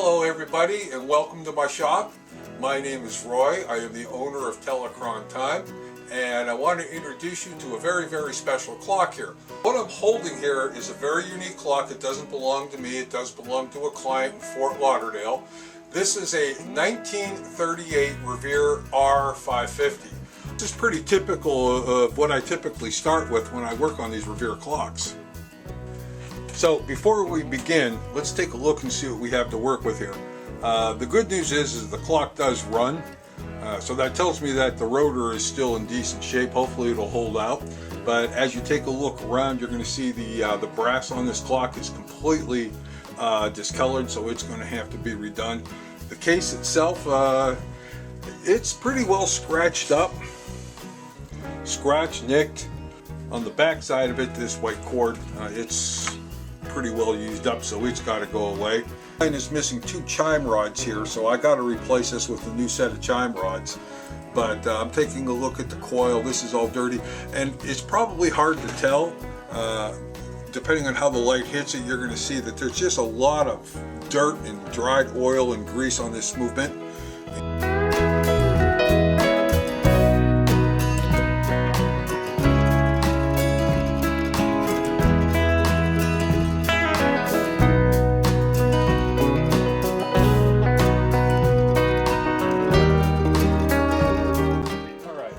Hello everybody and welcome to my shop. My name is Roy. I am the owner of Chime, and I want to introduce you to a very special clock here. What I'm holding here is a very unique clock. It doesn't belong to me. It does belong to a client in Fort Lauderdale. This is a 1938 Revere R-550. This is pretty typical of what I typically start with when I work on these Revere clocks. So before we begin, let's take a look and see what we have to work with here. The good news is the clock does run, so that tells me that the rotor is still in decent shape. Hopefully it'll hold out. But as you take a look around, you're going to see the brass on this clock is completely discolored, so it's going to have to be redone. The case itself, it's pretty well scratched up, scratched, nicked. On the back side of it, this white cord, it's pretty well used up, so it's got to go away. Mine is missing two chime rods here, so I got to replace this with a new set of chime rods. But I'm taking a look at the coil. This is all dirty, and it's probably hard to tell. Depending on how the light hits it, you're going to see that there's just a lot of dirt and dried oil and grease on this movement.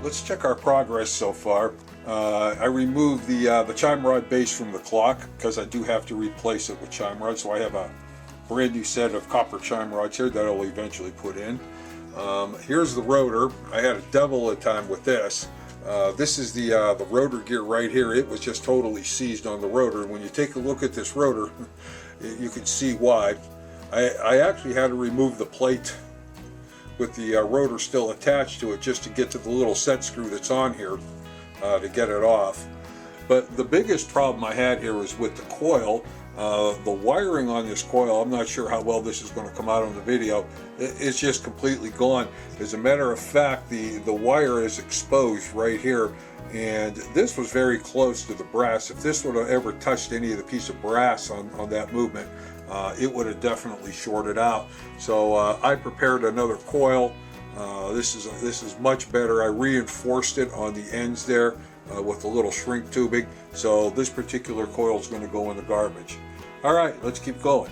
Let's check our progress so far. I removed the chime rod base from the clock because I do have to replace it with chime rods, so I have a brand new set of copper chime rods here that I'll eventually put in. Here's the rotor. I had a devil of a time with this. This is the rotor gear right here. It was just totally seized on the rotor, and when you take a look at this rotor, you can see why. I actually had to remove the plate with the rotor still attached to it just to get to the little set screw that's on here to get it off. But the biggest problem I had here was with the coil. The wiring on this coil, I'm not sure how well this is going to come out on the video, it's just completely gone. As a matter of fact, the wire is exposed right here, and this was very close to the brass. If this would have ever touched any of the piece of brass on that movement, it would have definitely shorted out. So I prepared another coil. This is much better. I reinforced it on the ends there with a little shrink tubing. So this particular coil is going to go in the garbage. All right, let's keep going.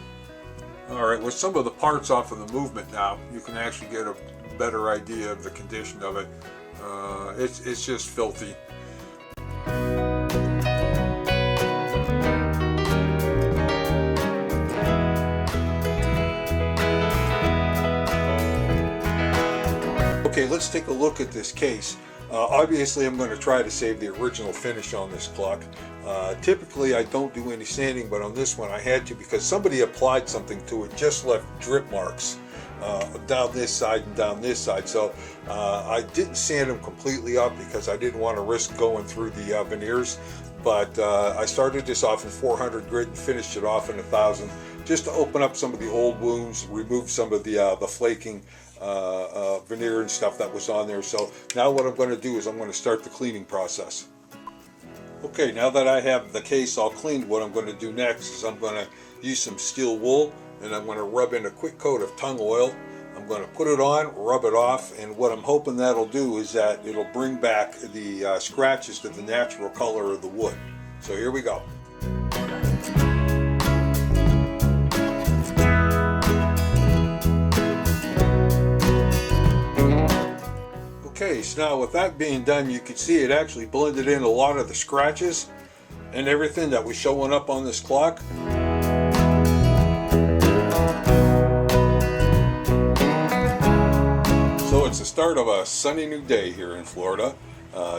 All right, with some of the parts off of the movement now, you can actually get a better idea of the condition of it. It's just filthy. Okay, let's take a look at this case. Obviously, I'm going to try to save the original finish on this clock. Typically, I don't do any sanding, but on this one I had to because somebody applied something to it, just left drip marks down this side and down this side. So I didn't sand them completely up because I didn't want to risk going through the veneers. But I started this off in 400 grit and finished it off in 1000, just to open up some of the old wounds, remove some of the flaking veneer and stuff that was on there. So now what I'm going to do is I'm going to start the cleaning process. Okay, now that I have the case all cleaned, what I'm going to do next is I'm going to use some steel wool, and I'm going to rub in a quick coat of tung oil. I'm going to put it on, rub it off, and what I'm hoping that'll do is that it'll bring back the scratches to the natural color of the wood. So here we go. Okay, so now with that being done, you can see it actually blended in a lot of the scratches and everything that was showing up on this clock. So it's the start of a sunny new day here in Florida.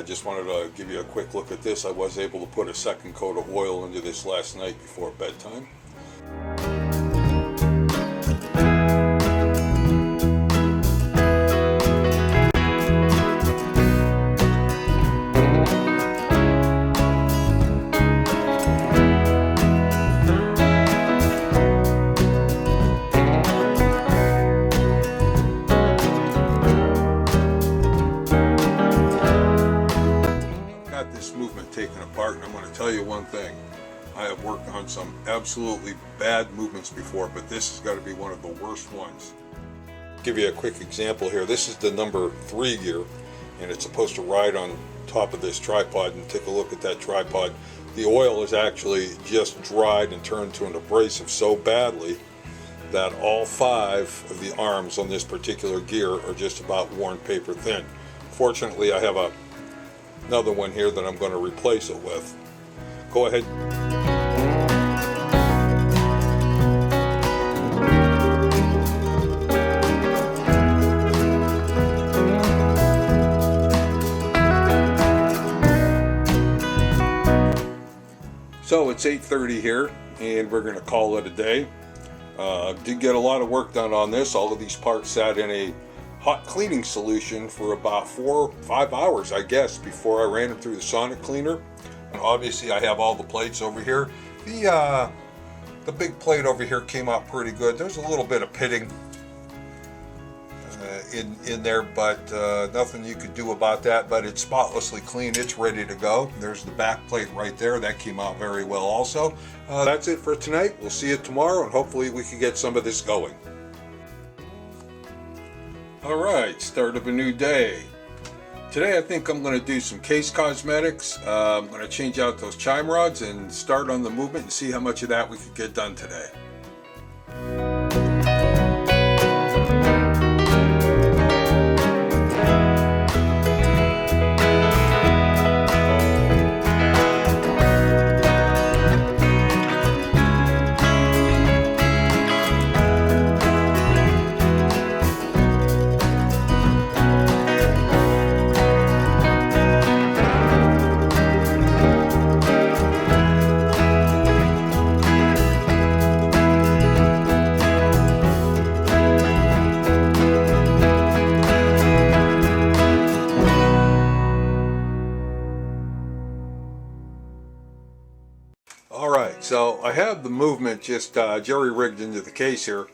Just wanted to give you a quick look at this. I was able to put a second coat of oil into this last night before bedtime. Movement taken apart, and I'm going to tell you one thing. I have worked on done some absolutely bad movements before, but this has got to be one of the worst ones. Give you a quick example here. This is the number 3 gear, and it's supposed to ride on top of this tripod. And take a look at that tripod. The oil is actually just dried and turned to an abrasive so badly that all 5 of the arms on this particular gear are just about worn paper thin. Fortunately, I have another one here that I'm going to replace it with. Go ahead. So it's 8:30 here, and we're going to call it a day. Did get a lot of work done on this. All of these parts sat in a hot cleaning solution for about 4 or 5 hours, I guess, before I ran them through the sonic cleaner. And obviously I have all the plates over here. The big plate over here came out pretty good. There's a little bit of pitting in there, but nothing you could do about that. But it's spotlessly clean. It's ready to go. There's the back plate right there. That came out very well also. That's it for tonight. We'll see you tomorrow, and hopefully we can get some of this going. All right, start of a new day. Today I think I'm going to do some case cosmetics. I'm going to change out those chime rods and start on the movement and see how much of that we could get done today. Alright, so I have the movement just jerry-rigged into the case here.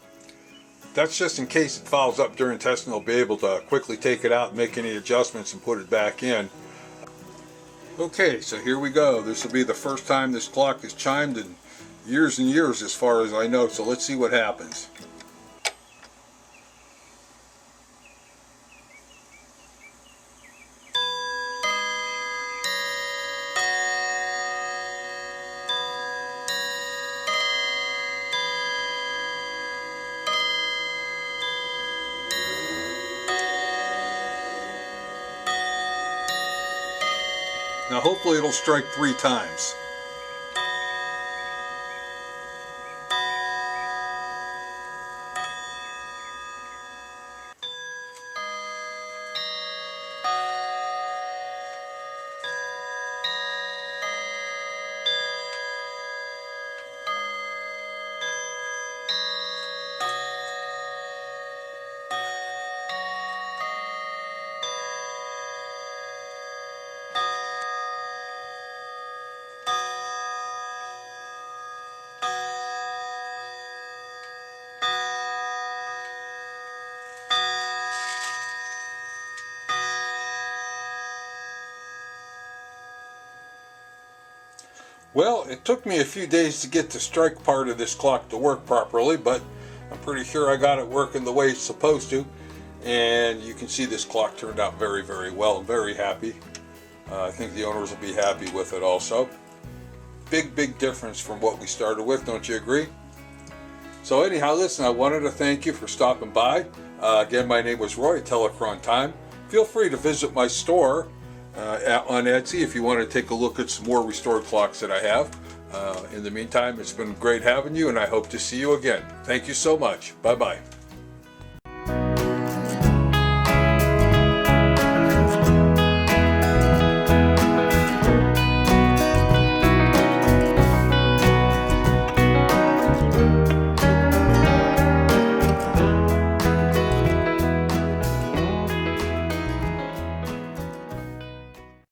That's just in case it fouls up during testing. I'll be able to quickly take it out, make any adjustments, and put it back in. Okay, so here we go. This will be the first time this clock is chimed in years and years as far as I know, so let's see what happens. Now hopefully it'll strike 3 times. Well, it took me a few days to get the strike part of this clock to work properly, but I'm pretty sure I got it working the way it's supposed to. And you can see this clock turned out very, very well. I'm very happy. I think the owners will be happy with it also. Big, big difference from what we started with, don't you agree? So anyhow, listen, I wanted to thank you for stopping by. Again, my name was Roy, Telecron Time. Feel free to visit my store on Etsy if you want to take a look at some more restored clocks that I have. In the meantime, it's been great having you, and I hope to see you again. Thank you so much. Bye-bye.